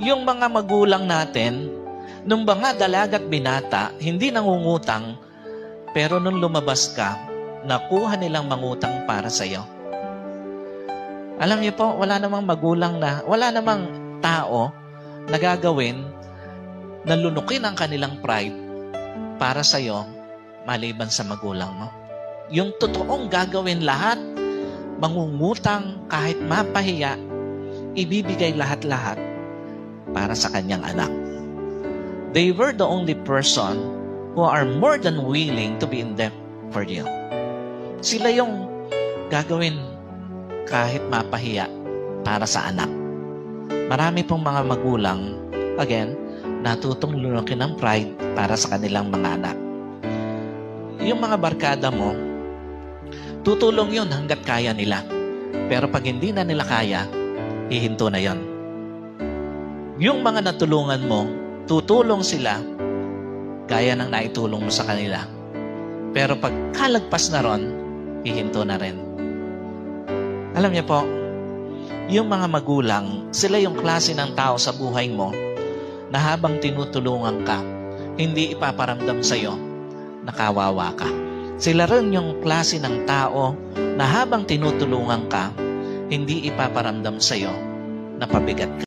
Yung mga magulang natin, nung mga dalaga at binata, hindi nangungutang, pero nung lumabas ka, nakuha nilang mangutang para sa iyo. Alam niyo po, wala namang magulang wala namang tao na gagawin na lunukin ang kanilang pride para sa iyo maliban sa magulang mo. Yung totoong gagawin lahat, mangungutang kahit mapahiya, ibibigay lahat-lahat para sa kanyang anak. They were the only person who are more than willing to be in debt for you. Sila yung gagawin kahit mapahiya para sa anak. Marami pong mga magulang, again, natutong lunukin ng pride para sa kanilang mga anak. Yung mga barkada mo, tutulong yun hanggat kaya nila. Pero pag hindi na nila kaya, hihinto na yon. Yung mga natulungan mo, tutulong sila gaya ng naitulong mo sa kanila. Pero pag kalagpas na ron, hihinto na rin. Alam niyo po, yung mga magulang, sila yung klase ng tao sa buhay mo na habang tinutulungan ka, hindi ipaparamdam sa'yo na kawawa ka. Sila rin yung klase ng tao na habang tinutulungan ka, hindi ipaparamdam sa'yo na pabigat ka.